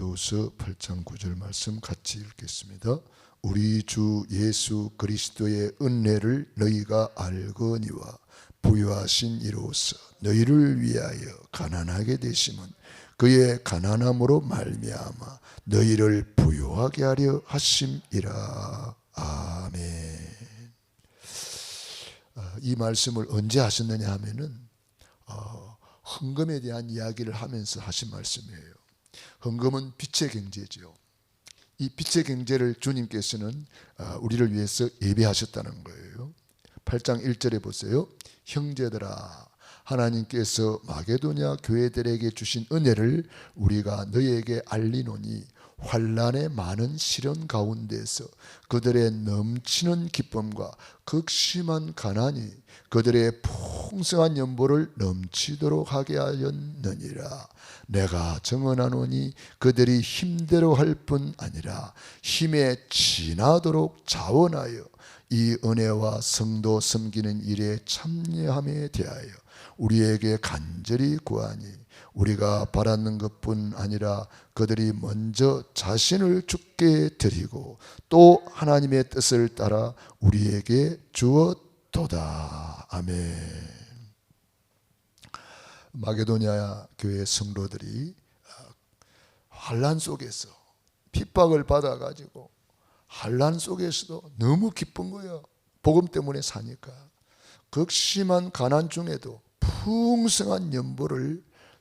고린도후서 8장 9절 말씀 같이 읽겠습니다. 우리 주 예수 그리스도의 은혜를 너희가 알거니와 부요하신 이로써 너희를 위하여 가난하게 되심은 그의 가난함으로 말미암아 너희를 부요하게 하려 하심이라. 아멘. 이 말씀을 언제 하셨느냐 하면은 헌금에 대한 이야기를 하면서 하신 말씀이에요. 헌금은 빛의 경제죠. 이 빛의 경제를 주님께서는 우리를 위해서 예배하셨다는 거예요. 8장 1절에 보세요. 형제들아, 하나님께서 마게도냐 교회들에게 주신 은혜를 우리가 너희에게 알리노니 환난의 많은 시련 가운데서 그들의 넘치는 기쁨과 극심한 가난이 그들의 풍성한 연보를 넘치도록 하게 하였느니라. 내가 정언하노니 그들이 힘대로 할 뿐 아니라 힘에 지나도록 자원하여 이 은혜와 성도 섬기는 일에 참여함에 대하여 우리에게 간절히 구하니 우리가 바라는 것뿐 아니라 그들이 먼저 자신을 주께 드리고 또 하나님의 뜻을 따라 우리에게 주었도다. 아멘. 마게도냐 교회 성도들이 환난 속에서 핍박을 받아가지고 환난 속에서도 너무 기쁜 거예요. 복음 때문에 사니까. 극심한 가난 중에도 풍성한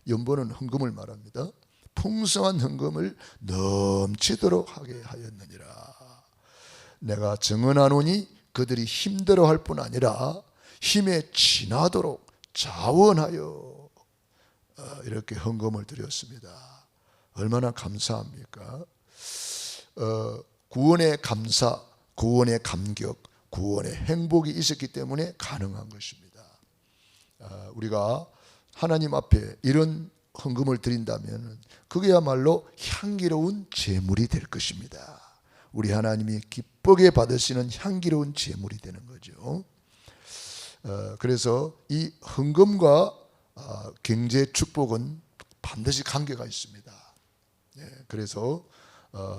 연보는 헌금을 말합니다. 풍성한 헌금을 넘치도록 하게 하였느니라. 내가 증언하노니 그들이 힘들어 할 뿐 아니라 힘에 지나도록 자원하여 이렇게 헌금을 드렸습니다. 얼마나 감사합니까? 구원의 감사, 구원의 감격, 구원의 행복이 있었기 때문에 가능한 것입니다. 우리가 하나님 앞에 이런 헌금을 드린다면 그게야말로 향기로운 제물이 될 것입니다. 우리 하나님이 기쁘게 받으시는 향기로운 제물이 되는 거죠. 그래서 이 헌금과 경제 축복은 반드시 관계가 있습니다. 그래서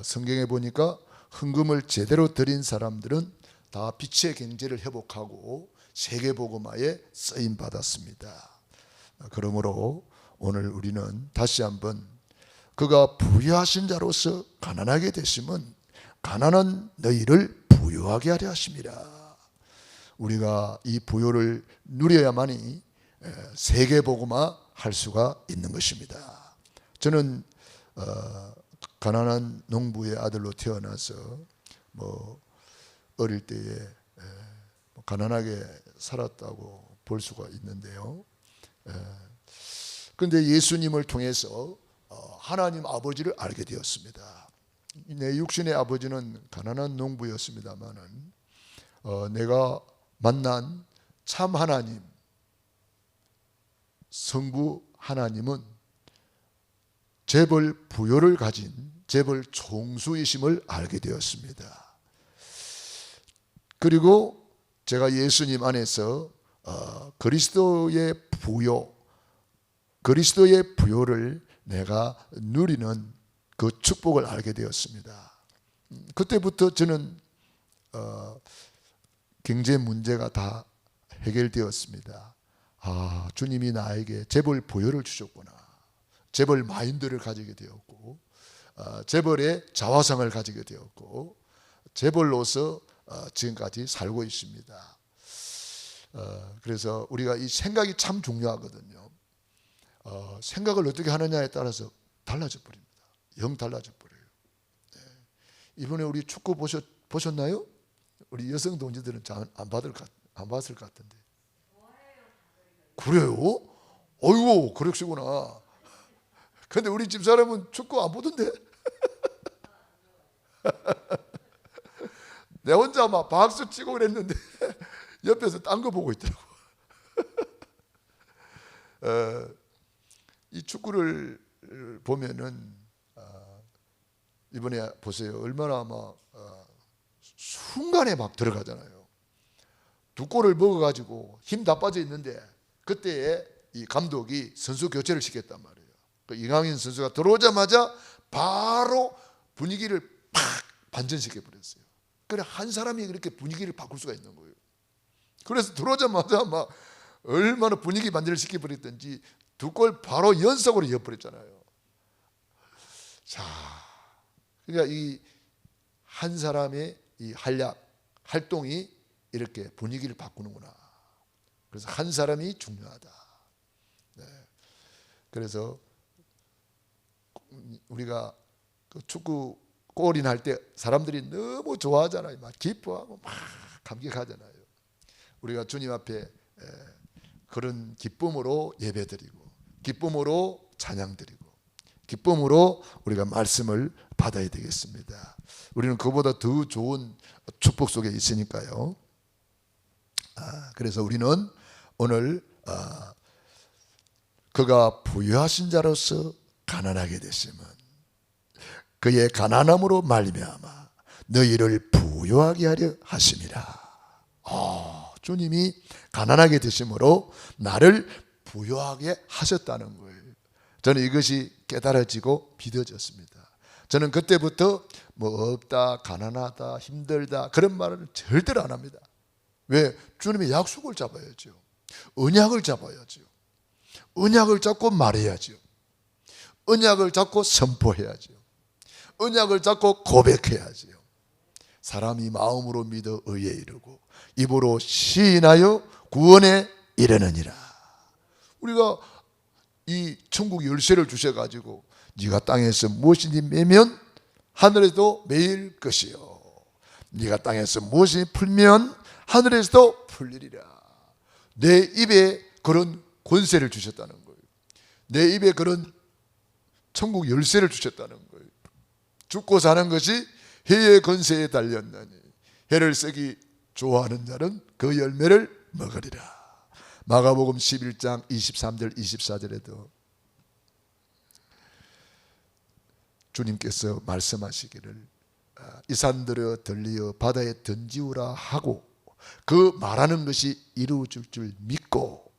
성경에 보니까 헌금을 제대로 드린 사람들은 다 빛의 경제를 회복하고 세계복음화에 쓰임 받았습니다. 그러므로 오늘 우리는 다시 한번 그가 부유하신 자로서 가난하게 되심은 가난한 너희를 부유하게 하려 하심이라. 우리가 이 부유를 누려야만이 세계복음화 할 수가 있는 것입니다. 저는 가난한 농부의 아들로 태어나서 어릴 때에 가난하게 살았다고 볼 수가 있는데요. 그런데 예수님을 통해서 하나님 아버지를 알게 되었습니다. 내 육신의 아버지는 가난한 농부였습니다마는 내가 만난 참 하나님, 성부 하나님은 재벌 부요를 가진 재벌 총수이심을 알게 되었습니다. 그리고 제가 예수님 안에서 그리스도의 부요를 내가 누리는 그 축복을 알게 되었습니다. 그때부터 저는 경제 문제가 다 해결되었습니다. 주님이 나에게 재벌 부요를 주셨구나. 재벌 마인드를 가지게 되었고 재벌의 자화상을 가지게 되었고 재벌로서 지금까지 살고 있습니다. 그래서 우리가 이 생각이 참 중요하거든요. 생각을 어떻게 하느냐에 따라서 달라져 버립니다. 영 달라져 버려요. 이번에 우리 축구 보셨나요? 우리 여성 동지들은 잘 안 봤을 것 같은데. 그래요? 어이구, 그러시구나. 근데 우리 집사람은 축구 안 보던데? 내 혼자 막 박수 치고 그랬는데 옆에서 딴 거 보고 있더라고. 이 축구를 보면은 이번에 보세요. 얼마나 막 순간에 막 들어가잖아요. 두 골을 먹어가지고 힘 다 빠져 있는데 그때에 이 감독이 선수 교체를 시켰단 말이에요. 그 이강인 선수가 들어오자마자 바로 분위기를 팍 반전시켜 버렸어요. 그래 한 사람이 그렇게 분위기를 바꿀 수가 있는 거예요. 그래서 들어오자마자 막 얼마나 분위기 반전을 시켜버렸든지 두 골 바로 연속으로 이어버렸잖아요. 자, 그러니까 이 한 사람의 이 활동이 이렇게 분위기를 바꾸는구나. 그래서 한 사람이 중요하다. 네. 그래서 우리가 그 축구 골인 할 때 사람들이 너무 좋아하잖아요. 막 기뻐하고 막 감격하잖아요. 우리가 주님 앞에 그런 기쁨으로 예배드리고 기쁨으로 찬양드리고 기쁨으로 우리가 말씀을 받아야 되겠습니다. 우리는 그보다 더 좋은 축복 속에 있으니까요. 그래서 우리는 오늘 그가 부유하신 자로서 가난하게 되심은 그의 가난함으로 말미암아 너희를 부유하게 하려 하심이라. 주님이 가난하게 되심으로 나를 부유하게 하셨다는 거예요. 저는 이것이 깨달아지고 믿어졌습니다. 저는 그때부터 뭐 없다, 가난하다, 힘들다 그런 말을 절대로 안 합니다. 왜? 주님의 약속을 잡아야죠. 언약을 잡아야죠. 언약을 잡고 말해야죠. 언약을 잡고 선포해야죠. 언약을 잡고 고백해야죠. 사람이 마음으로 믿어 의에 이르고 입으로 시인하여 구원에 이르느니라. 우리가 이 천국 열쇠를 주셔가지고 네가 땅에서 무엇이니 매면 하늘에도 매일 것이요 네가 땅에서 무엇이니 풀면 하늘에서도 풀리리라. 내 입에 그런 권세를 주셨다는 거예요. 내 입에 그런 천국 열쇠를 주셨다는 거예요. 죽고 사는 것이 해의 권세에 달렸나니 해를 쓰기 좋아하는 자는 그 열매를 먹으리라. 마가복음 11장 23절 24절에도 주님께서 말씀하시기를 이 산들어 들리어 바다에 던지우라 하고 그 말하는 것이 이루어질 줄 믿고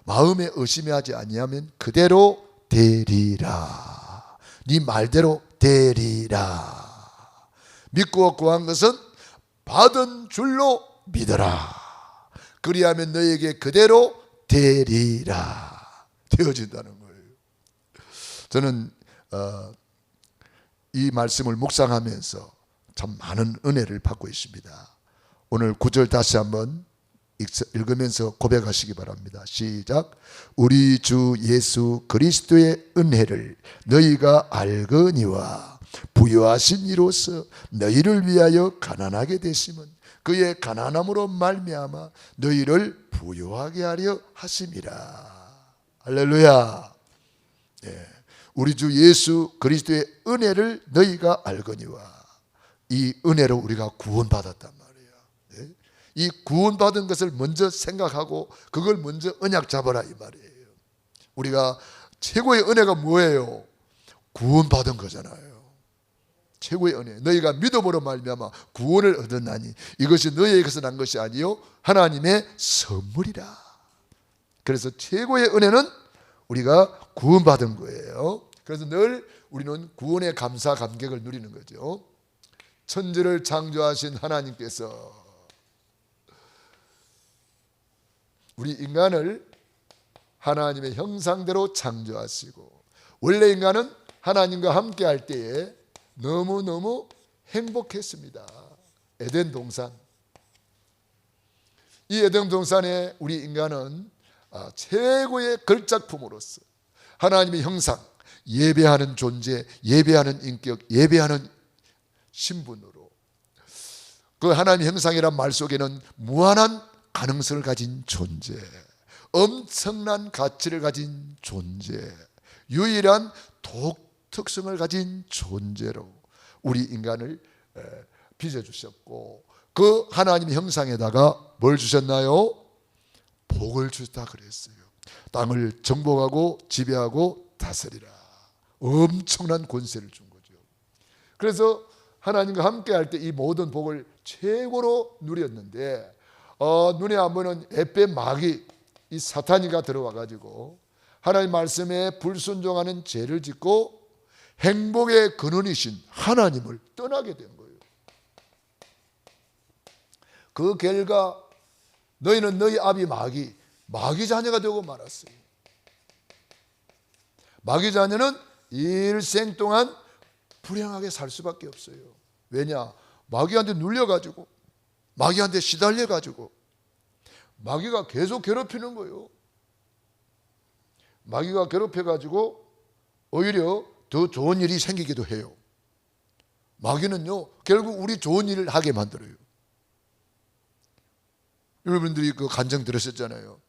마음에 의심하지 아니하면 그대로 되리라. 네 말대로 되리라. 믿고 구한 것은 받은 줄로 믿어라. 그리하면 너에게 그대로 되리라. 되어진다는 거예요. 저는 이 말씀을 묵상하면서 참 많은 은혜를 받고 있습니다. 오늘 9절 다시 한번 읽으면서 고백하시기 바랍니다. 시작. 우리 주 예수 그리스도의 은혜를 너희가 알거니와 부유하신 이로써 너희를 위하여 가난하게 되심은 그의 가난함으로 말미암아 너희를 부유하게 하려 하심이라. 할렐루야. 예. 우리 주 예수 그리스도의 은혜를 너희가 알거니와. 이 은혜로 우리가 구원받았단 말이에요. 예? 이 구원받은 것을 먼저 생각하고 그걸 먼저 언약 잡아라 이 말이에요. 우리가 최고의 은혜가 뭐예요? 구원받은 거잖아요. 최고의 은혜. 너희가 믿음으로 말미암아 구원을 얻었나니 이것이 너희에게서 난 것이 아니요 하나님의 선물이라. 그래서 최고의 은혜는 우리가 구원받은 거예요. 그래서 늘 우리는 구원의 감사 감격을 누리는 거죠. 천지를 창조하신 하나님께서 우리 인간을 하나님의 형상대로 창조하시고 원래 인간은 하나님과 함께 할 때에 너무너무 행복했습니다. 에덴 동산. 이 에덴 동산에 우리 인간은 최고의 걸작품으로서 하나님의 형상, 예배하는 존재, 예배하는 인격, 예배하는 신분으로 그 하나님의 형상이란 말 속에는 무한한 가능성을 가진 존재, 엄청난 가치를 가진 존재, 유일한 독특성을 가진 존재로 우리 인간을 빚어주셨고 그 하나님의 형상에다가 뭘 주셨나요? 복을 주셨다 그랬어요. 땅을 정복하고 지배하고 다스리라. 엄청난 권세를 준 거죠. 그래서 하나님과 함께 할 때 이 모든 복을 최고로 누렸는데 눈에 안 보이는 햇볕 마귀 이 사탄이가 들어와 가지고 하나님 말씀에 불순종하는 죄를 짓고 행복의 근원이신 하나님을 떠나게 된 거예요. 그 결과 너희는 너희 아비 마귀 자녀가 되고 말았어요. 마귀 자녀는 일생 동안 불행하게 살 수밖에 없어요. 왜냐? 마귀한테 눌려가지고, 마귀한테 시달려가지고, 마귀가 계속 괴롭히는 거예요. 마귀가 괴롭혀가지고 오히려 더 좋은 일이 생기기도 해요. 마귀는요, 결국 우리 좋은 일을 하게 만들어요. 여러분들이 그 간증 들으셨잖아요.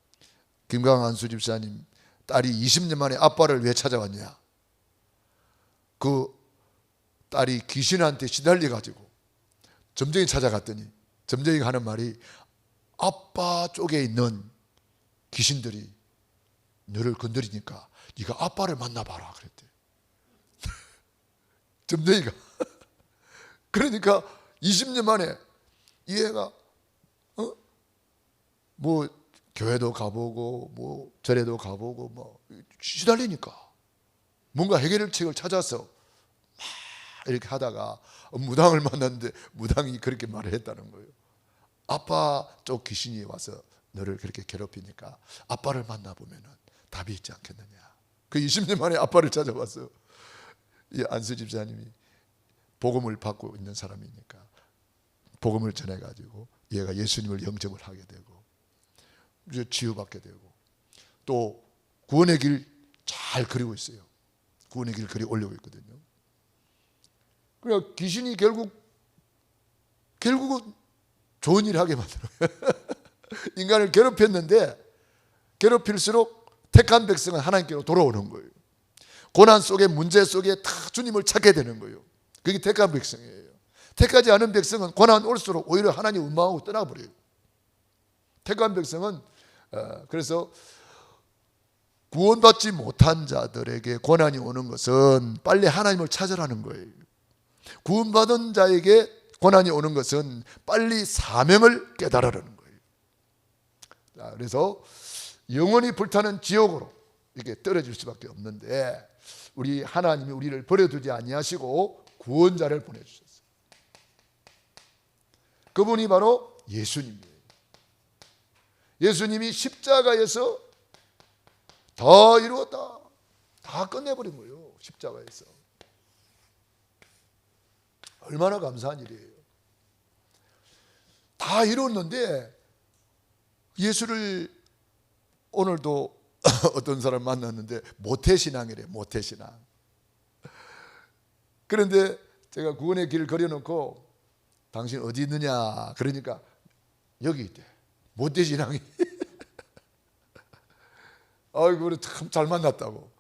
김강한수 집사님 딸이 20년 만에 아빠를 왜 찾아왔냐? 그 딸이 귀신한테 시달려가지고 점쟁이 찾아갔더니 점쟁이가 하는 말이, 아빠 쪽에 있는 귀신들이 너를 건드리니까 네가 아빠를 만나봐라 그랬대. 점쟁이가. 그러니까 20년 만에 이 애가 뭐 교회도 가보고 뭐 절에도 가보고 뭐 시달리니까 뭔가 해결책을 찾아서 막 이렇게 하다가 무당을 만났는데 무당이 그렇게 말을 했다는 거예요. 아빠 쪽 귀신이 와서 너를 그렇게 괴롭히니까 아빠를 만나보면 답이 있지 않겠느냐. 그 20년 만에 아빠를 찾아왔어요. 이 안수 집사님이 복음을 받고 있는 사람이니까 복음을 전해가지고 얘가 예수님을 영접을 하게 되고 이제 치유받게 되고 또 구원의 길 잘 그리고 있어요. 구원의 길 그리 올리고 있거든요. 그러니까 귀신이 결국은 좋은 일을 하게 만들어요. 인간을 괴롭혔는데 괴롭힐수록 택한 백성은 하나님께로 돌아오는 거예요. 고난 속에 문제 속에 다 주님을 찾게 되는 거예요. 그게 택한 백성이에요. 택하지 않은 백성은 고난 올수록 오히려 하나님 원망하고 떠나버려요. 택한 백성은 그래서 구원받지 못한 자들에게 고난이 오는 것은 빨리 하나님을 찾으라는 거예요. 구원받은 자에게 고난이 오는 것은 빨리 사명을 깨달으라는 거예요. 그래서 영원히 불타는 지옥으로 이렇게 떨어질 수밖에 없는데 우리 하나님이 우리를 버려두지 아니하시고 구원자를 보내주셨어요. 그분이 바로 예수님이에요. 예수님이 십자가에서 다 이루었다, 다 끝내버린 거예요. 십자가에서. 얼마나 감사한 일이에요. 다 이뤘는데 예수를 오늘도 어떤 사람 만났는데 모태신앙이래. 모태신앙. 그런데 제가 구원의 길을 그려놓고 당신 어디 있느냐 그러니까 여기 있대. 모태신앙이. 아이고 참 잘 만났다고.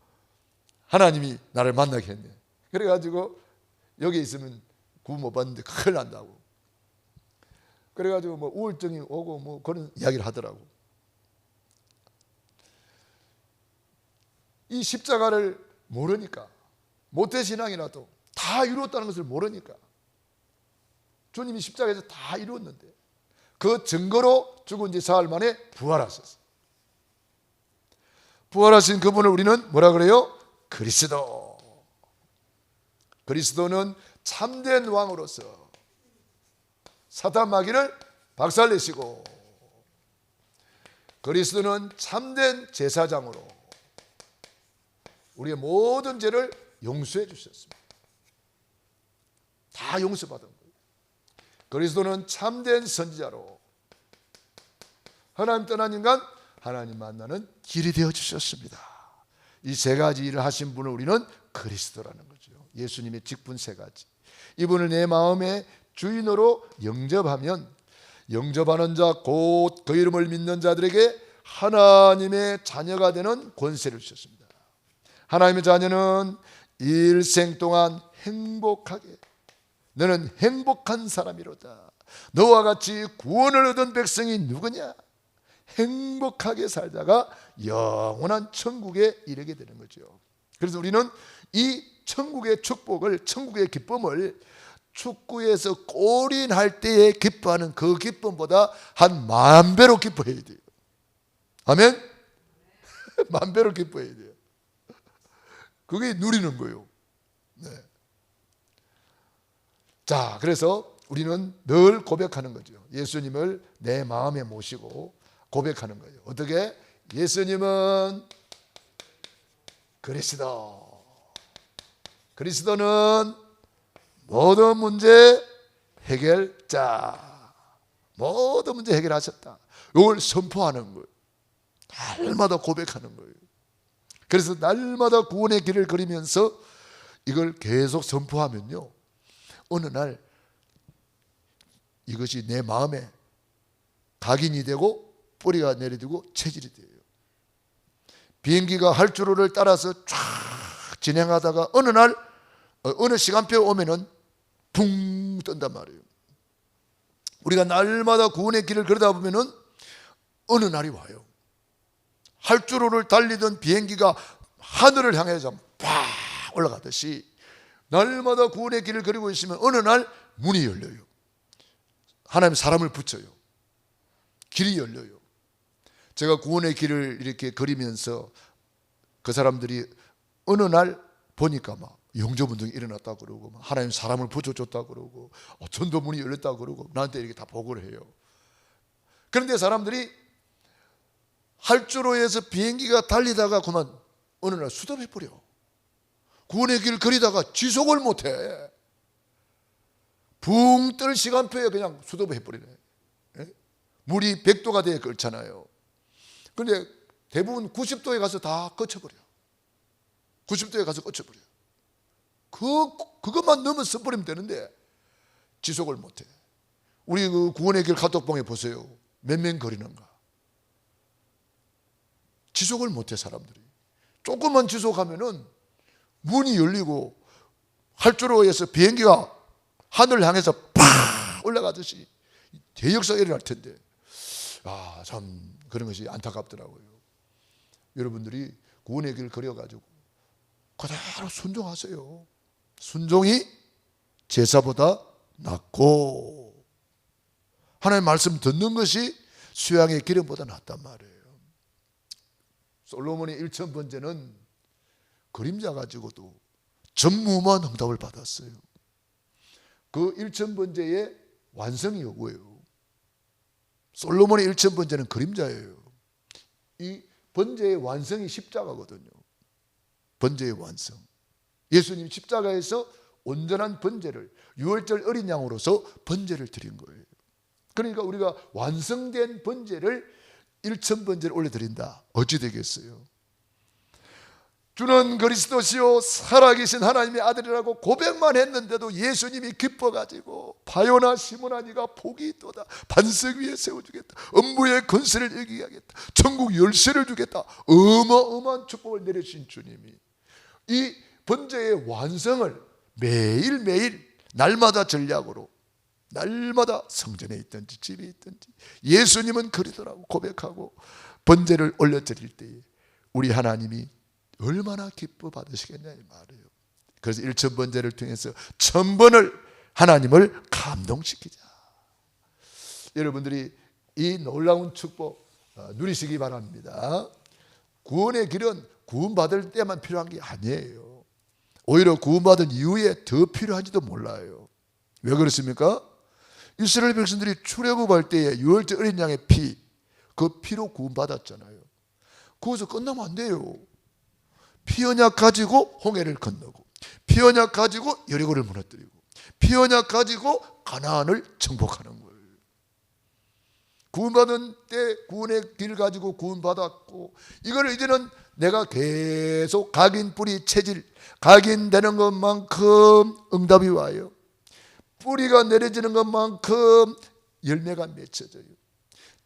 하나님이 나를 만나게 했네. 그래가지고 여기 있으면 구원 못 받는데 큰일 난다고. 그래가지고 뭐 우울증이 오고 뭐 그런 이야기를 하더라고. 이 십자가를 모르니까, 모태신앙이라도 다 이루었다는 것을 모르니까, 주님이 십자가에서 다 이루었는데 그 증거로 죽은 지 사흘 만에 부활하셨어요. 부활하신 그분을 우리는 뭐라 그래요? 그리스도. 그리스도는 참된 왕으로서 사탄 마귀를 박살내시고, 그리스도는 참된 제사장으로 우리의 모든 죄를 용서해 주셨습니다. 다 용서받은 거예요. 그리스도는 참된 선지자로 하나님 떠난 인간 하나님 만나는 길이 되어 주셨습니다. 이 세 가지 일을 하신 분을 우리는 그리스도라는 거죠. 예수님의 직분 세 가지. 이분을 내 마음의 주인으로 영접하면 영접하는 자 곧 그 이름을 믿는 자들에게 하나님의 자녀가 되는 권세를 주셨습니다. 하나님의 자녀는 일생 동안 행복하게, 너는 행복한 사람이로다. 너와 같이 구원을 얻은 백성이 누구냐? 행복하게 살다가 영원한 천국에 이르게 되는 거죠. 그래서 우리는 이 천국의 축복을, 천국의 기쁨을 축구에서 골인할 때에 기뻐하는 그 기쁨보다 한 10,000배로 기뻐해야 돼요. 아멘? 10,000배로 기뻐해야 돼요. 그게 누리는 거예요. 네. 자, 그래서 우리는 늘 고백하는 거죠. 예수님을 내 마음에 모시고 고백하는 거예요. 어떻게? 예수님은 그리스도. 그리스도는 모든 문제 해결자. 모든 문제 해결하셨다. 이걸 선포하는 거예요. 날마다 고백하는 거예요. 그래서 날마다 구원의 길을 걸으면서 이걸 계속 선포하면요, 어느 날 이것이 내 마음에 각인이 되고 뿌리가 내려지고 체질이 돼요. 비행기가 활주로를 따라서 쫙 진행하다가 어느 날 어느 시간표에 오면은 붕 뜬단 말이에요. 우리가 날마다 구원의 길을 걸다 보면은 어느 날이 와요. 활주로를 달리던 비행기가 하늘을 향해서 팍 올라가듯이 날마다 구원의 길을 걸고 있으면 어느 날 문이 열려요. 하나님 사람을 붙여요. 길이 열려요. 제가 구원의 길을 이렇게 걸으면서 그 사람들이 어느 날 보니까 막 영접운동이 일어났다 그러고, 하나님 사람을 붙여줬다 그러고, 전도문이 열렸다 그러고, 나한테 이렇게 다 보고를 해요. 그런데 사람들이 활주로에서 비행기가 달리다가 그만 어느 날 수답해버려. 구원의 길을 걸이다가 지속을 못해. 붕 뜰 시간표에 그냥 수답해버리네. 물이 100도가 돼야 끓잖아요. 그런데 대부분 90도에 가서 다 꺼쳐버려. 90도에 가서 꺼쳐버려. 그것만 넘어서 버리면 되는데 지속을 못해. 우리 그 구원의 길 카톡방에 보세요. 몇 명 거리는가. 지속을 못해 사람들이. 조금만 지속하면은 문이 열리고 활주로에서 비행기가 하늘을 향해서 팍 올라가듯이 대역사가 일어날 텐데, 참 그런 것이 안타깝더라고요. 여러분들이 구원의 길을 걸어가지고 그대로 순종하세요. 순종이 제사보다 낫고 하나님의 말씀 듣는 것이 수양의 기름보다 낫단 말이에요. 솔로몬의 1000번제는 그림자 가지고도 전무후무한 응답을 받았어요. 그 1000번제의 완성이 요거예요. 솔로몬의 1000번제는 그림자예요. 이 번제의 완성이 십자가거든요. 번제의 완성. 예수님 십자가에서 온전한 번제를, 유월절 어린 양으로서 번제를 드린 거예요. 그러니까 우리가 완성된 번제를 1000번제를 올려드린다. 어찌 되겠어요? 주는 그리스도시요 살아계신 하나님의 아들이라고 고백만 했는데도 예수님이 기뻐가지고 바요나 시몬아 네가 복이 있도다, 반석 위에 세워주겠다, 음부의 건설을 이기게 하겠다, 천국 열쇠를 주겠다, 어마어마한 축복을 내려주신 주님이 이 번제의 완성을 매일매일 날마다 전략으로, 날마다 성전에 있든지 집에 있든지 예수님은 그리더라고 고백하고 번제를 올려드릴 때에 우리 하나님이 얼마나 기뻐 받으시겠냐 이 말이에요. 그래서 1000번제를 통해서 1000번을 하나님을 감동시키자. 여러분들이 이 놀라운 축복 누리시기 바랍니다. 구원의 길은 구원받을 때만 필요한 게 아니에요. 오히려 구원받은 이후에 더 필요한지도 몰라요. 왜 그렇습니까? 이스라엘 백성들이 출애굽할 때에 유월절 어린 양의 피, 그 피로 구원받았잖아요. 거기서 끝나면 안 돼요. 피 언약 가지고 홍해를 건너고, 피 언약 가지고 여리고를 무너뜨리고, 피 언약 가지고 가나안을 정복하는 거예요. 구원받은 때 구원의 길 가지고 구원받았고, 이걸 이제는 내가 계속 각인 뿌리 체질, 각인되는 것만큼 응답이 와요. 뿌리가 내려지는 것만큼 열매가 맺혀져요.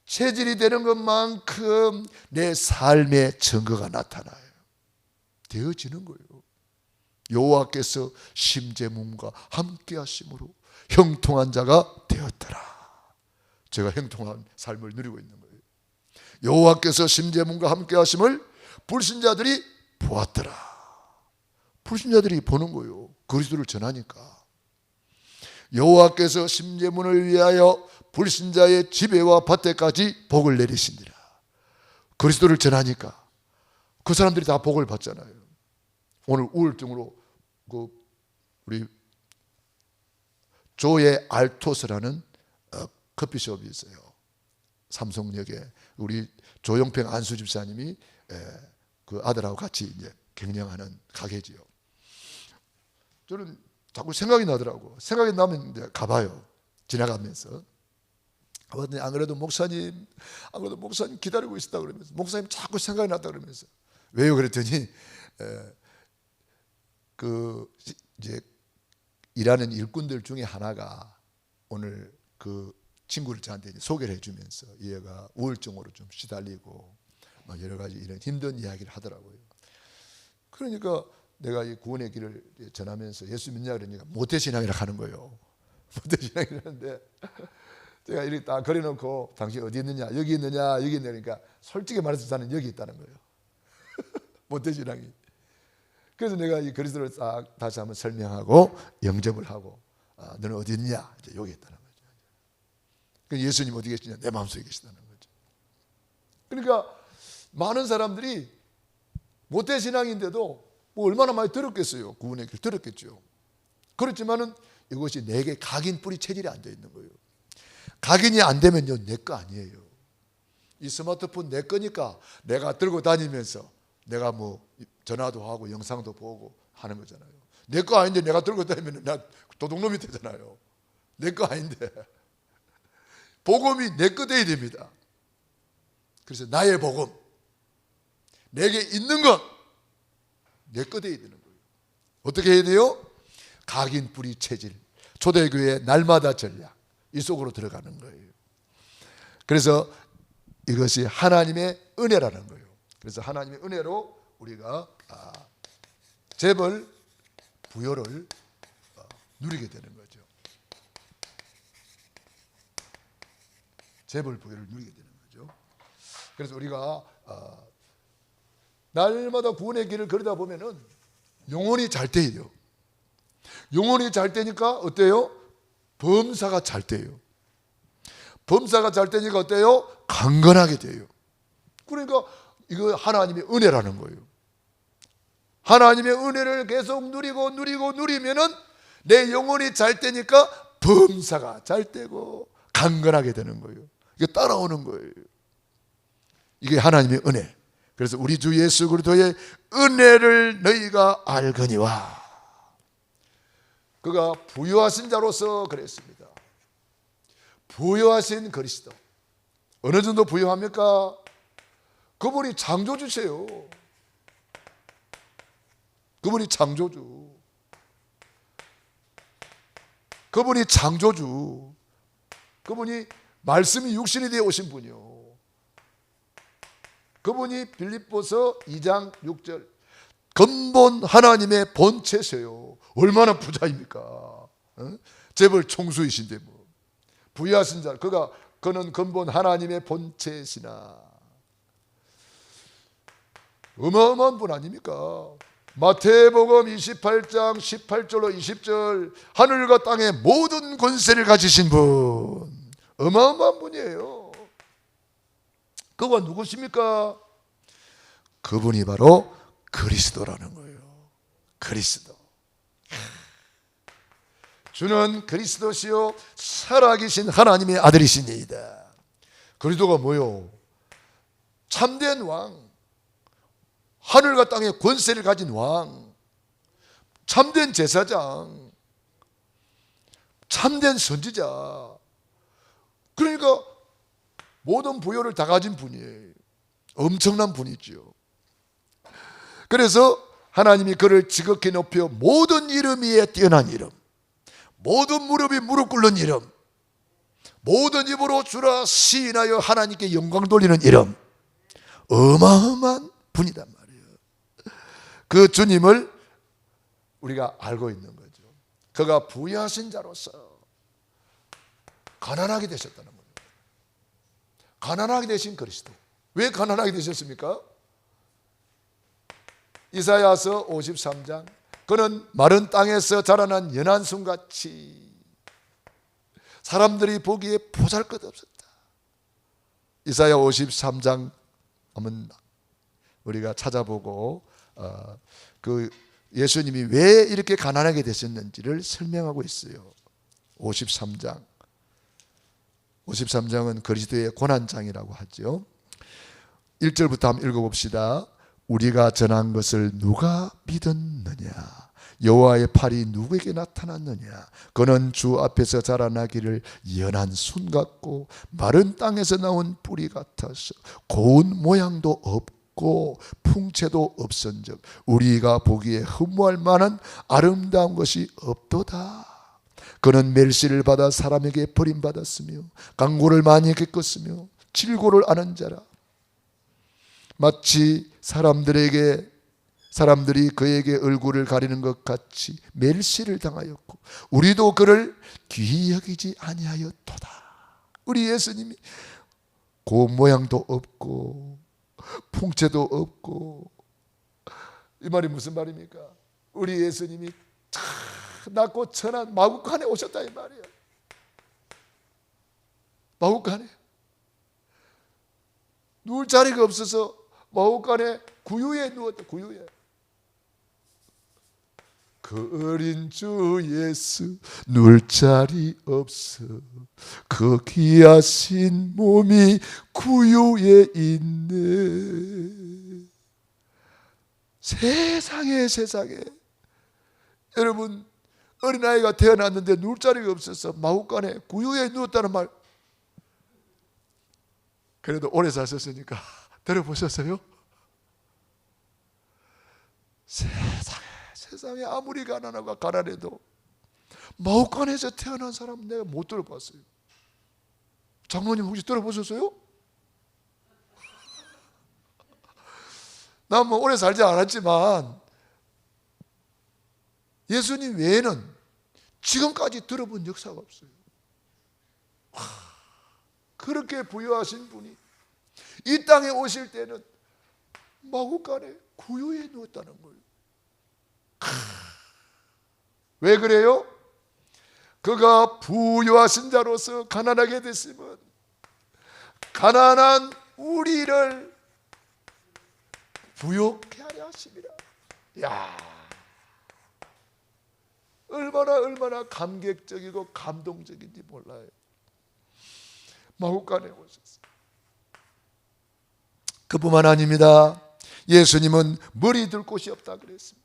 체질이 되는 것만큼 내 삶의 증거가 나타나요. 되어지는 거예요. 여호와께서 심재문과 함께 하심으로 형통한 자가 되었더라. 제가 형통한 삶을 누리고 있는 거예요. 여호와께서 심재문과 함께 하심을 불신자들이 보았더라. 불신자들이 보는 거예요. 그리스도를 전하니까. 여호와께서 심재문을 위하여 불신자의 지배와 밭에까지 복을 내리신지라. 그리스도를 전하니까 그 사람들이 다 복을 받잖아요. 오늘 우울증으로 그 우리 조의 알토스라는 커피숍이 있어요. 삼성역에 우리 조용평 안수 집사님이 그 아들하고 같이 이제 경영하는 가게지요. 저는 자꾸 생각이 나더라고. 생각이 나면 이제 가봐요. 지나가면서. 안 그래도 목사님 기다리고 있었다 그러면서, 목사님 자꾸 생각이 났다 그러면서. 왜요? 그랬더니 그 이제 일하는 일꾼들 중에 하나가 오늘 그 친구를 저한테 소개를 해주면서 얘가 우울증으로 좀 시달리고 막 여러 가지 이런 힘든 이야기를 하더라고요. 그러니까 내가 이 구원의 길을 전하면서 예수 믿냐 그러니까 모태신앙이라 하는 거예요. 모태신앙이라는데 제가 이렇게 딱 그려놓고 당신 어디 있느냐, 여기 있느냐, 여기 있느냐, 그러니까 솔직히 말해서 저는 여기 있다는 거예요. 모태신앙이. 그래서 내가 이 그리스도를 싹 다시 한번 설명하고 영접을 하고, 너는 어디 있냐, 이제 여기 있다는 거죠. 그 예수님 어디 계시냐, 내 마음속에 계시다는 거죠. 그러니까 많은 사람들이 모태신앙인데도 뭐 얼마나 많이 들었겠어요. 구원의 길 들었겠죠. 그렇지만은 이것이 내게 각인 뿌리 체질이 안 돼 있는 거예요. 각인이 안 되면요, 내 거 아니에요. 이 스마트폰 내 거니까 내가 들고 다니면서 내가 뭐 전화도 하고 영상도 보고 하는 거잖아요. 내 거 아닌데 내가 들고 다니면 나 도둑놈이 되잖아요. 내 거 아닌데. 복음이 내 거 돼야 됩니다. 그래서 나의 복음, 내게 있는 것 내 거 돼야 되는 거예요. 어떻게 해야 돼요? 각인 뿌리 체질, 초대교회 날마다 전략, 이 속으로 들어가는 거예요. 그래서 이것이 하나님의 은혜라는 거예요. 그래서 하나님의 은혜로 우리가 재벌 부여를 누리게 되는 거죠. 재벌 부여를 누리게 되는 거죠. 그래서 우리가 날마다 구원의 길을 걸으다 보면은 영혼이 잘 돼요. 영혼이 잘 되니까 어때요? 범사가 잘 돼요. 범사가 잘 되니까 어때요? 강건하게 돼요. 그러니까 이거 하나님의 은혜라는 거예요. 하나님의 은혜를 계속 누리면은 내 영혼이 잘 되니까 범사가 잘 되고 강건하게 되는 거예요. 이게 따라오는 거예요. 이게 하나님의 은혜. 그래서 우리 주 예수 그리스도의 은혜를 너희가 알거니와, 그가 부유하신 자로서 그랬습니다. 부유하신 그리스도. 어느 정도 부유합니까? 그분이 창조주세요. 그분이 창조주. 그분이 창조주. 그분이 말씀이 육신이 되어 오신 분이요. 그분이 빌립보서 2장 6절 근본 하나님의 본체세요. 얼마나 부자입니까? 재벌 총수이신데 뭐 부유하신 자, 그는 근본 하나님의 본체시나. 어마어마한 분 아닙니까? 마태복음 28장 18절로 20절 하늘과 땅의 모든 권세를 가지신 분, 어마어마한 분이에요. 그가 누구십니까? 그분이 바로 그리스도라는 거예요. 그리스도. 주는 그리스도시요 살아계신 하나님의 아들이시니이다. 그리스도가 뭐요? 참된 왕, 하늘과 땅의 권세를 가진 왕, 참된 제사장, 참된 선지자. 그러니까 모든 부여를 다 가진 분이에요. 엄청난 분이죠. 그래서 하나님이 그를 지극히 높여 모든 이름 위에 뛰어난 이름, 모든 무릎이 무릎 꿇는 이름, 모든 입으로 주라 시인하여 하나님께 영광 돌리는 이름, 어마어마한 분이단 말이에요. 그 주님을 우리가 알고 있는 거죠. 그가 부유하신 자로서 가난하게 되셨다는 거예요. 가난하게 되신 그리스도. 왜 가난하게 되셨습니까? 이사야서 53장, 그는 마른 땅에서 자라난 연한 순같이 사람들이 보기에 보잘것없었다. 이사야 53장 한번 우리가 찾아보고 그 예수님이 왜 이렇게 가난하게 되셨는지를 설명하고 있어요. 53장은 그리스도의 고난장이라고 하죠. 1절부터 한번 읽어봅시다. 우리가 전한 것을 누가 믿었느냐? 여호와의 팔이 누구에게 나타났느냐? 그는 주 앞에서 자라나기를 연한 순 같고 마른 땅에서 나온 뿌리 같아서 고운 모양도 없고 풍채도 없은즉 우리가 보기에 흠모할 만한 아름다운 것이 없도다. 그는 멸시를 받아 사람에게 버림받았으며 강고를 많이 겪었으며 질고를 아는 자라. 마치 사람들이 그에게 얼굴을 가리는 것 같이 멸시를 당하였고 우리도 그를 귀히 여기지 아니하였도다. 우리 예수님이 고운 모양도 없고 풍채도 없고, 이 말이 무슨 말입니까? 우리 예수님이 참 낮고 천한 마구간에 오셨다 이 말이에요. 마구간에 누울 자리가 없어서 마구간에 구유에 누웠다. 구유에. 그 어린 주 예수 누울 자리 없어 그 귀하신 몸이 구유에 있네. 세상에 여러분, 어린아이가 태어났는데 누울 자리가 없어서 마구간에 구유에 누웠다는 말, 그래도 오래 사셨으니까 들어보셨어요? 세상에 아무리 가난하고 가난해도 마구간에서 태어난 사람 내가 못 들어봤어요. 장모님 혹시 들어보셨어요? 난 뭐 오래 살지 않았지만 예수님 외에는 지금까지 들어본 역사가 없어요. 그렇게 부유하신 분이 이 땅에 오실 때는 마구간에 구유에 누웠다는 거예요. 왜 그래요? 그가 부유하신 자로서 가난하게 됐으면 가난한 우리를 부욕해 하려 하심이라. 야, 얼마나 감격적이고 감동적인지 몰라요. 마구간에 오셨어요. 그뿐만 아닙니다. 예수님은 머리 둘 곳이 없다 그랬습니다.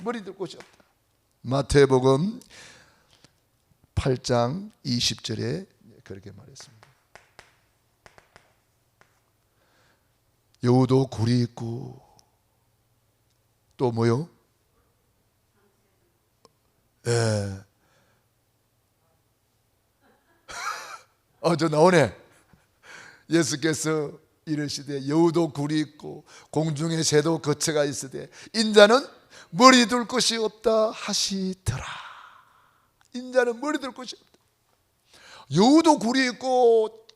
머리 둘 곳이 없다. 마태복음 8장 20절에 그렇게 말했습니다. 여우도 굴이 있고 또 뭐요? 예. 저 나오네. 예수께서 이르시되 여우도 굴이 있고 공중에 새도 거처가 있으되 인자는 머리 둘 곳이 없다 하시더라. 인자는 머리 둘 곳이 없다. 여우도 굴이 있고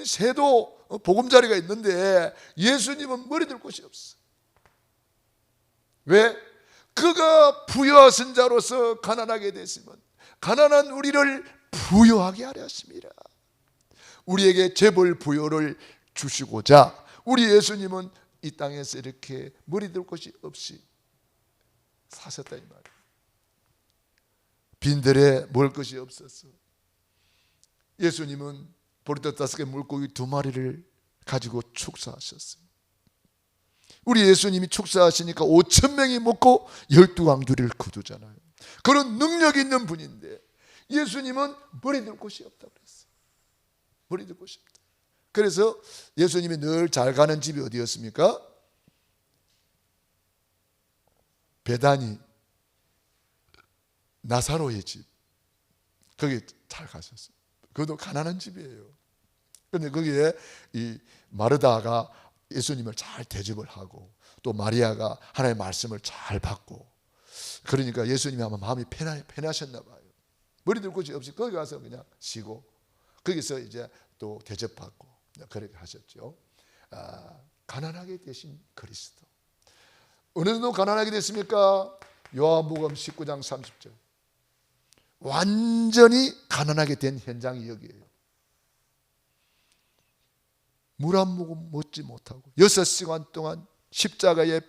새도 보금자리가 있는데 예수님은 머리 둘 곳이 없어. 왜? 그가 부유하신 자로서 가난하게 됐으면 가난한 우리를 부유하게 하려 하심이라. 우리에게 재벌 부여를 주시고자 우리 예수님은 이 땅에서 이렇게 머리 둘 곳이 없이 사셨다 이 말이에요. 빈들에 먹을 것이 없었어. 예수님은 보리떡 5개 물고기 2마리를 가지고 축사하셨어요. 우리 예수님이 축사하시니까 5,000명이 먹고 12광주리를 거두잖아요. 그런 능력 있는 분인데 예수님은 머리 둘 곳이 없다 그랬어요. 머리 둘 곳이 없다. 그래서 예수님이 늘 잘 가는 집이 어디였습니까? 베다니, 나사로의 집. 거기 잘 가셨어요. 그것도 가난한 집이에요. 그런데 거기에 이 마르다가 예수님을 잘 대접을 하고 또 마리아가 하나님의 말씀을 잘 받고, 그러니까 예수님이 아마 마음이 편하셨나 봐요. 머리 둘 곳이 없이 거기 가서 그냥 쉬고 거기서 이제 또 대접받고 그렇게 하셨죠. 가난하게 되신 그리스도. 어느 정도 가난하게 됐습니까? 요한복음 19장 30절. 완전히 가난하게 된 현장이 여기에요. 물 한 모금 먹지 못하고 6시간 동안 십자가에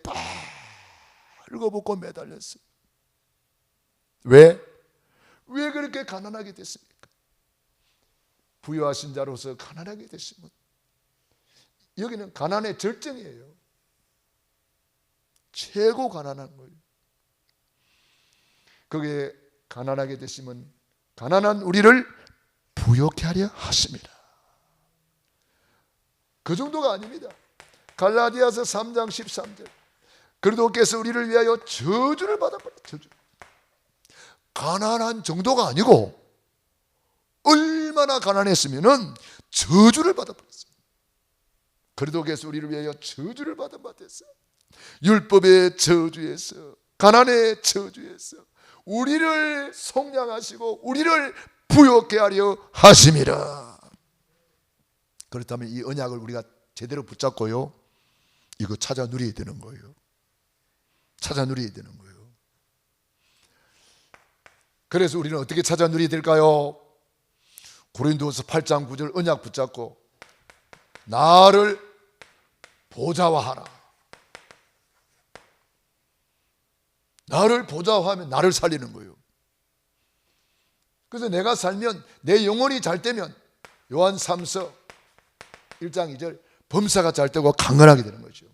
빨고벗고 매달렸어요. 왜 그렇게 가난하게 됐습니까? 부유하신 자로서 가난하게 됐으면, 여기는 가난의 절정이에요. 최고 가난한 거예요. 거기에 가난하게 됐으면 가난한 우리를 부욕케 하려 하십니다. 그 정도가 아닙니다. 갈라디아서 3장 13절, 그리스도께서 우리를 위하여 저주를 받아버려. 저주. 가난한 정도가 아니고 얼마나 가난했으면 저주를 받아버렸어요. 그리스도께서 우리를 위하여 저주를 받은 바 됐어요. 율법의 저주에서, 가난의 저주에서 우리를 속량하시고 우리를 부욕케 하려 하심이라. 그렇다면 이 언약을 우리가 제대로 붙잡고요, 이거 찾아 누려야 되는 거예요. 찾아 누려야 되는 거예요. 그래서 우리는 어떻게 찾아 누려야 될까요? 고린도서 8장 9절 언약 붙잡고 나를 보좌화하라. 나를 보좌화하면 나를 살리는 거예요. 그래서 내가 살면, 내 영혼이 잘 되면 요한 3서 1장 2절 범사가 잘 되고 강건하게 되는 거죠.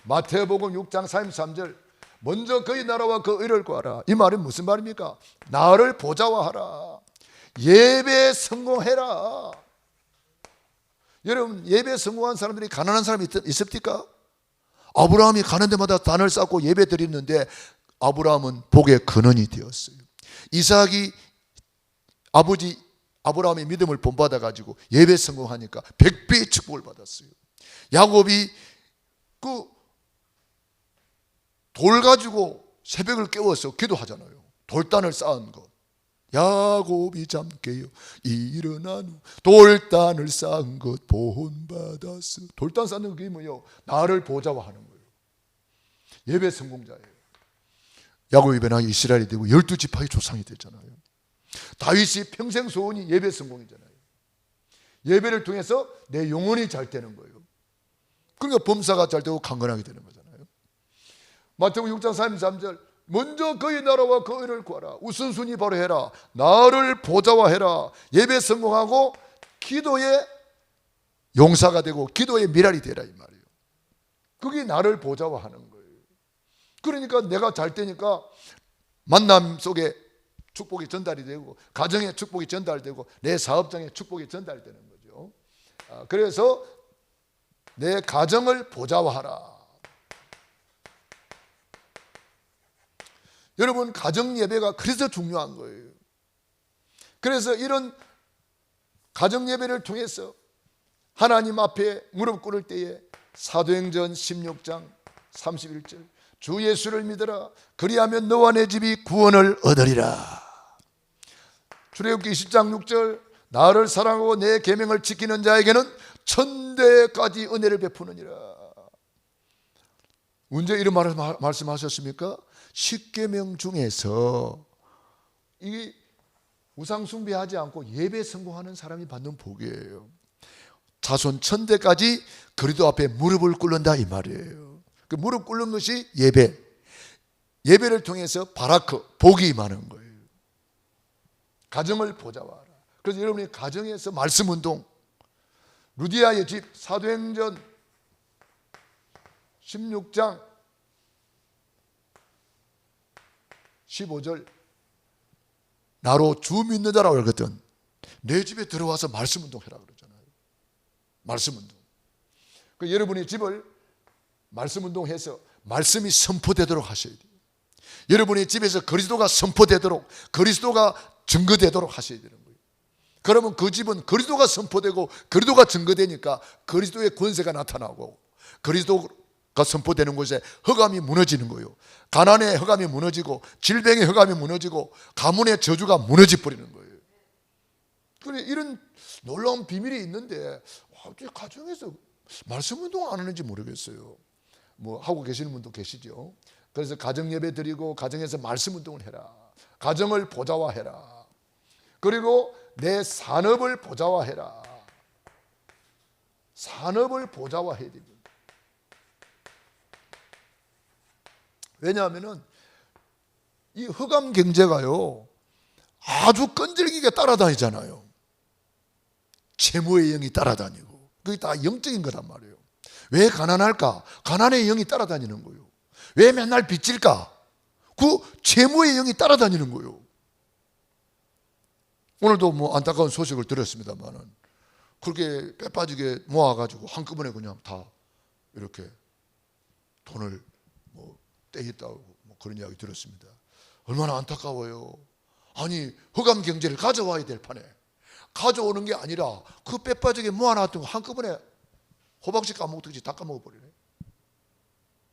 마태복음 6장 33절 먼저 그의 나라와 그 의를 구하라. 이 말은 무슨 말입니까? 나를 보좌화하라. 예배에 성공해라. 여러분, 예배에 성공한 사람들이 가난한 사람이 있습니까? 아브라함이 가는 데마다 단을 쌓고 예배 드렸는데 아브라함은 복의 근원이 되었어요. 이삭이 아버지 아브라함의 믿음을 본받아 가지고 예배 성공하니까 100배의 축복을 받았어요. 야곱이 그 돌 가지고 새벽을 깨워서 기도하잖아요. 돌단을 쌓은 것. 야곱이 잠깨어 일어난 후 돌단을 쌓은 것 본받았어. 돌단 쌓는 게 뭐예요? 나를 보좌화하는 거예요. 예배 성공자예요. 야곱이 변하여 이스라엘이 되고 12지파의 조상이 됐잖아요. 다윗이 평생 소원이 예배 성공이잖아요. 예배를 통해서 내 영혼이 잘 되는 거예요. 그러니까 범사가 잘 되고 강건하게 되는 거잖아요. 마태복음 6장 33절 먼저 그의 나라와 그 의를 구하라. 우선순위 바로 해라. 나를 보좌화해라. 예배 성공하고 기도의 용사가 되고 기도의 미랄이 되라, 이 말이에요. 그게 나를 보좌화하는 거예요. 그러니까 내가 잘 되니까 만남 속에 축복이 전달이 되고, 가정에 축복이 전달되고, 내 사업장에 축복이 전달되는 거죠. 그래서 내 가정을 보좌화하라. 여러분, 가정 예배가 그래서 중요한 거예요. 그래서 이런 가정 예배를 통해서 하나님 앞에 무릎 꿇을 때에 사도행전 16장 31절 주 예수를 믿어라. 그리하면 너와 내 집이 구원을 얻으리라. 출애굽기 20장 6절 나를 사랑하고 내 계명을 지키는 자에게는 천대까지 은혜를 베푸느니라. 언제 이런 말을 말씀하셨습니까? 10계명 중에서 이 우상 숭배하지 않고 예배 성공하는 사람이 받는 복이에요. 자손 천대까지 그리스도 앞에 무릎을 꿇는다, 이 말이에요. 그 무릎 꿇는 것이 예배. 예배를 통해서 바라크, 복이 임하는 거예요. 가정을 보좌화하라. 그래서 여러분이 가정에서 말씀 운동, 루디아의 집, 사도행전 16장 15절 나로 주 믿는 자라고 그러거든. 내 집에 들어와서 말씀 운동해라 그러잖아요. 말씀 운동. 그 여러분의 집을 말씀 운동해서 말씀이 선포되도록 하셔야 돼요. 여러분의 집에서 그리스도가 선포되도록, 그리스도가 증거되도록 하셔야 되는 거예요. 그러면 그 집은 그리스도가 선포되고 그리스도가 증거되니까 그리스도의 권세가 나타나고, 그리스도가 선포되는 곳에 흑암이 무너지는 거예요. 가난의 흑암이 무너지고, 질병의 흑암이 무너지고, 가문의 저주가 무너져 버리는 거예요. 그래, 이런 놀라운 비밀이 있는데 가정에서 말씀 운동 안 하는지 모르겠어요. 뭐 하고 계시는 분도 계시죠. 그래서 가정 예배 드리고 가정에서 말씀 운동을 해라. 가정을 보좌화해라. 그리고 내 산업을 보좌화해라. 산업을 보좌화해야 됩니다. 왜냐하면 이 흑암 경제가요 아주 끈질기게 따라다니잖아요. 재물의 영이 따라다니고, 그게 다 영적인 거란 말이에요. 왜 가난할까? 가난의 영이 따라다니는 거예요. 왜 맨날 빚질까? 그 재물의 영이 따라다니는 거예요. 오늘도 뭐 안타까운 소식을 들었습니다만은 그렇게 빼빠지게 모아가지고 한꺼번에 그냥 다 이렇게 돈을 뭐 떼겠다고 뭐 그런 이야기 들었습니다. 얼마나 안타까워요. 아니 흑암 경제를 가져와야 될 판에 가져오는 게 아니라 그 빼빠지게 모아놨던 거 한꺼번에 호박씨 까먹듯이 다 까먹어버리네.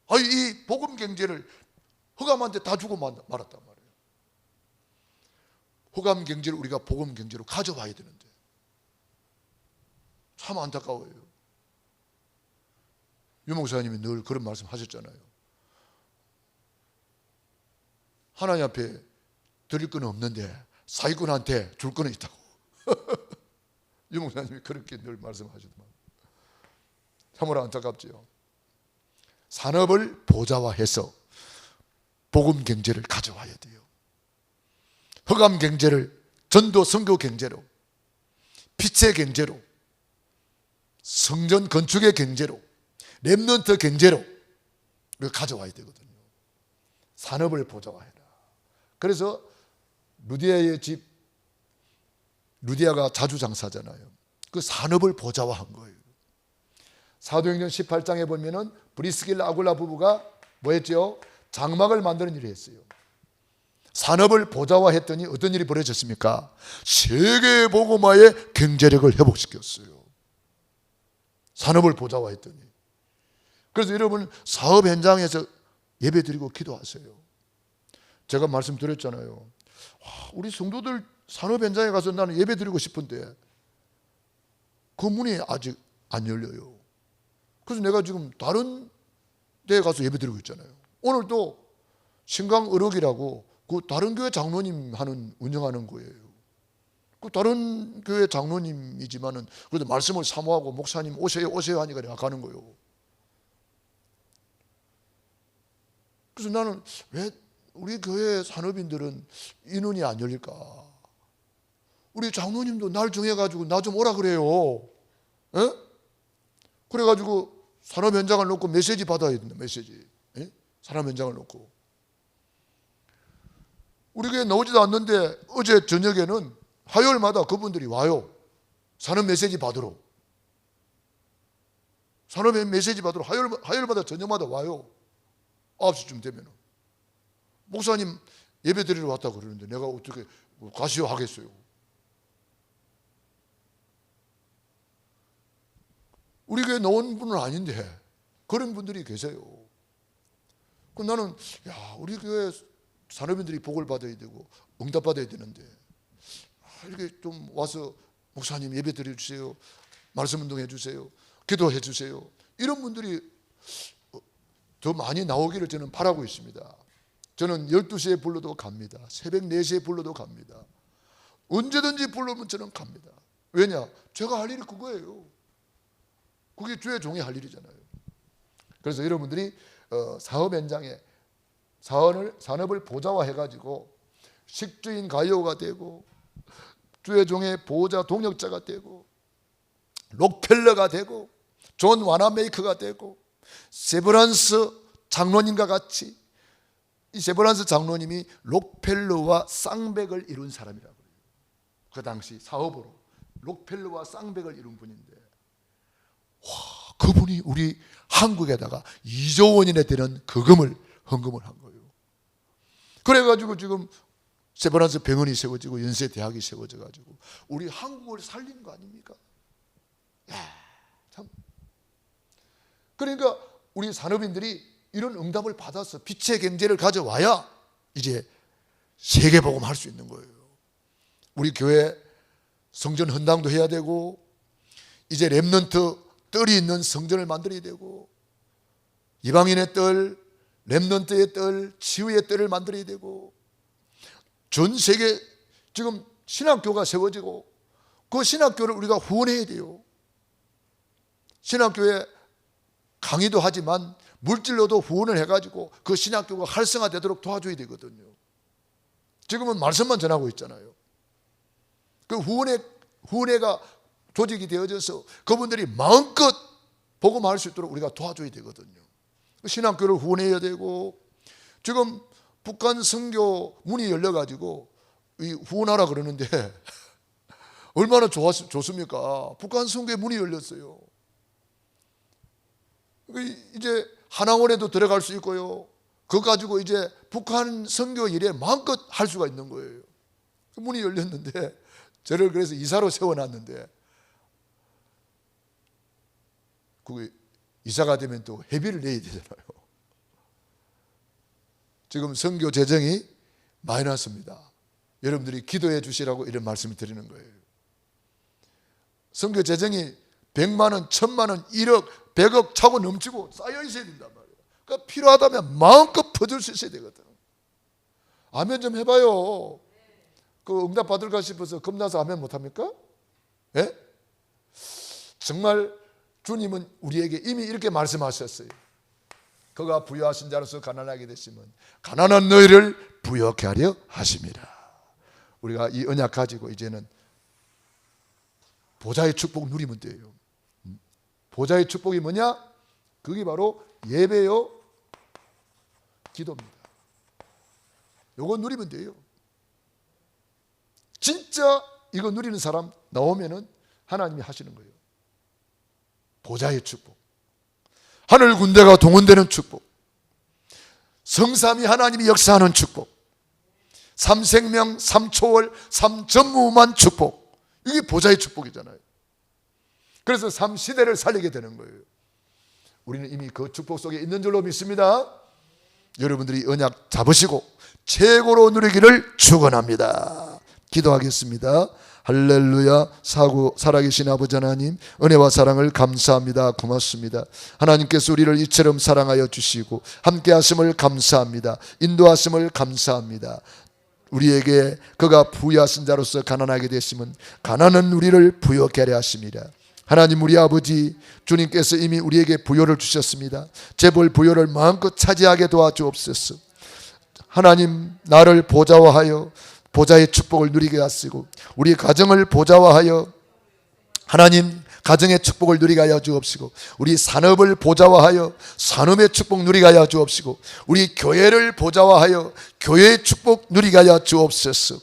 아니 이 복음 경제를 흑암한테 다 주고 말았단 말이에요. 흑암 경제를 우리가 복음 경제로 가져와야 되는데 참 안타까워요. 유 목사님이 늘 그런 말씀 하셨잖아요. 하나님 앞에 드릴 건 없는데 사기꾼한테 줄 거는 있다고. 유 목사님이 그렇게 늘 말씀하시더만. 참으로 안타깝지요. 산업을 보좌화해서 복음 경제를 가져와야 돼요. 흑암 경제를 전도 선교 경제로, 빛의 경제로, 성전 건축의 경제로, 렘넌트 경제로 우리가 가져와야 되거든요. 산업을 보좌화해라. 그래서 루디아의 집, 루디아가 자주 장사잖아요. 그 산업을 보좌화한 거예요. 사도행전 18장에 보면은 브리스길라 아굴라 부부가 뭐 했죠? 장막을 만드는 일을 했어요. 산업을 보좌화했더니 어떤 일이 벌어졌습니까? 세계 복음화의 경제력을 회복시켰어요. 산업을 보좌화했더니. 그래서 여러분 사업 현장에서 예배드리고 기도하세요. 제가 말씀드렸잖아요. 우리 성도들 산업 현장에 가서 나는 예배드리고 싶은데 그 문이 아직 안 열려요. 그래서 내가 지금 다른 데에 가서 예배드리고 있잖아요. 오늘도 신강의록이라고 그 다른 교회 장로님 운영하는 거예요. 그 다른 교회 장로님이지만은 그래도 말씀을 사모하고 목사님 오세요 하니까 내가 가는 거예요. 그래서 나는 왜 우리 교회 산업인들은 인원이 안 열릴까? 우리 장로님도 날 정해가지고 나 좀 오라 그래요. 에? 그래가지고 산업 현장을 놓고 메시지 받아야 된다. 메시지. 에? 산업 현장을 놓고. 우리 교회 나오지도 않는데 어제 저녁에는 화요일마다 그분들이 와요. 산업 메시지 받으러. 산업 메시지 받으러 화요일마다 저녁마다 와요. 9시쯤 되면. 목사님 예배 드리러 왔다고 그러는데 내가 어떻게 가시오 하겠어요. 우리 교회 나온 분은 아닌데 그런 분들이 계세요. 그 나는 우리 교회 산업인들이 복을 받아야 되고 응답 받아야 되는데 이렇게 좀 와서 목사님 예배 드려 주세요. 말씀 운동해 주세요. 기도해 주세요. 이런 분들이 더 많이 나오기를 저는 바라고 있습니다. 저는 12시에 불러도 갑니다. 새벽 4시에 불러도 갑니다. 언제든지 불러면 저는 갑니다. 왜냐? 제가 할 일이 그거예요. 그게 주의 종이 할 일이잖아요. 그래서 여러분들이 사업 현장에 산업을 보좌화해가지고 식주인 가이오가 되고 주의 종의 보호자 동역자가 되고 록펠러가 되고 존 와나메이커가 되고 세브란스 장로님과 같이 이 세브란스 장로님이 록펠러와 쌍백을 이룬 사람이라고 해요. 그 당시 사업으로 록펠러와 쌍백을 이룬 분인데 그분이 우리 한국에다가 2조 원이나 되는 헌금을 한 거예요. 그래가지고 지금 세브란스 병원이 세워지고 연세대학이 세워져가지고 우리 한국을 살린 거 아닙니까? 참. 그러니까 우리 산업인들이 이런 응답을 받아서 빛의 경제를 가져와야 이제 세계복음 할 수 있는 거예요. 우리 교회 성전 헌당도 해야 되고 이제 렘넌트 뜰이 있는 성전을 만들어야 되고 이방인의 뜰, 렘넌트의 뜰, 치유의 뜰을 만들어야 되고 전 세계 지금 신학교가 세워지고 그 신학교를 우리가 후원해야 돼요. 신학교에 강의도 하지만 물질로도 후원을 해가지고 그 신학교가 활성화되도록 도와줘야 되거든요. 지금은 말씀만 전하고 있잖아요. 그 후원회가 조직이 되어져서 그분들이 마음껏 복음할 수 있도록 우리가 도와줘야 되거든요. 신학교를 후원해야 되고, 지금 북한 선교 문이 열려가지고 후원하라 그러는데 얼마나 좋습니까? 북한 선교의 문이 열렸어요. 이제 하나원에도 들어갈 수 있고요. 그거 가지고 이제 북한 선교 일에 마음껏 할 수가 있는 거예요. 문이 열렸는데 저를 그래서 이사로 세워놨는데, 그게 이사가 되면 또 회비를 내야 되잖아요. 지금 선교 재정이 마이너스입니다. 여러분들이 기도해 주시라고 이런 말씀을 드리는 거예요. 선교 재정이 100만 원, 1000만 원, 1억, 100억 차고 넘치고 쌓여 있어야 된단 말이에요. 그러니까 필요하다면 마음껏 퍼줄 수 있어야 되거든. 아멘 좀 해봐요. 그 응답 받을까 싶어서 겁나서 아멘 못합니까? 예? 정말 주님은 우리에게 이미 이렇게 말씀하셨어요. 그가 부유하신 자로서 가난하게 되시면 가난한 너희를 부유하게 하려 하심이라. 우리가 이 언약 가지고 이제는 보좌의 축복 누리면 돼요. 보좌의 축복이 뭐냐? 그게 바로 예배요, 기도입니다. 요거 누리면 돼요. 진짜 이거 누리는 사람 나오면은 하나님이 하시는 거예요. 보좌의 축복, 하늘 군대가 동원되는 축복, 성삼위 하나님이 역사하는 축복, 삼생명, 삼초월, 삼전무후무한 축복, 이게 보좌의 축복이잖아요. 그래서 삼시대를 살리게 되는 거예요. 우리는 이미 그 축복 속에 있는 줄로 믿습니다. 여러분들이 언약 잡으시고 최고로 누리기를 축원합니다. 기도하겠습니다. 할렐루야. 살아계신 아버지 하나님, 은혜와 사랑을 감사합니다. 고맙습니다. 하나님께서 우리를 이처럼 사랑하여 주시고 함께 하심을 감사합니다. 인도하심을 감사합니다. 우리에게 그가 부유하신 자로서 가난하게 되시면 가난한 우리를 부유하게 하려 하심이라. 하나님, 우리 아버지 주님께서 이미 우리에게 부요를 주셨습니다. 재벌 부요를 마음껏 차지하게 도와주옵소서. 하나님, 나를 보좌화하여 보좌의 축복을 누리게 하시고 우리 가정을 보좌화하여 하나님 가정의 축복을 누리게 하여 주옵시고 우리 산업을 보좌화하여 산업의 축복 누리게 하여 주옵시고 우리 교회를 보좌화하여 교회의 축복 누리게 하여 주옵소서.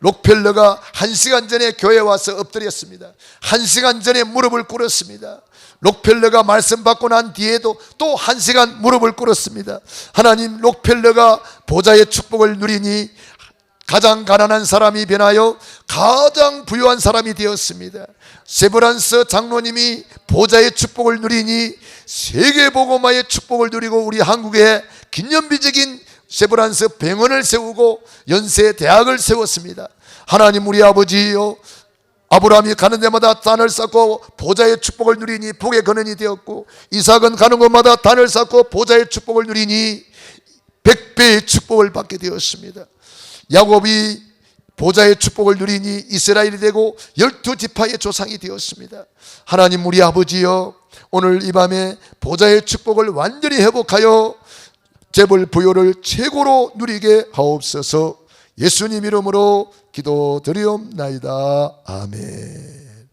록펠러가 1시간 전에 교회에 와서 엎드렸습니다. 1시간 전에 무릎을 꿇었습니다. 록펠러가 말씀 받고 난 뒤에도 또 1시간 무릎을 꿇었습니다. 하나님, 록펠러가 보좌의 축복을 누리니 가장 가난한 사람이 변하여 가장 부유한 사람이 되었습니다. 세브란스 장로님이 보좌의 축복을 누리니 세계복음화의 축복을 누리고 우리 한국에 기념비적인 세브란스 병원을 세우고 연세 대학을 세웠습니다. 하나님, 우리 아버지요, 아브라함이 가는 데마다 단을 쌓고 보좌의 축복을 누리니 복의 근원이 되었고, 이삭은 가는 곳마다 단을 쌓고 보좌의 축복을 누리니 100배의 축복을 받게 되었습니다. 야곱이 보좌의 축복을 누리니 이스라엘이 되고 12지파의 조상이 되었습니다. 하나님, 우리 아버지여, 오늘 이 밤에 보좌의 축복을 완전히 회복하여 재벌 부요를 최고로 누리게 하옵소서. 예수님 이름으로 기도드리옵나이다. 아멘.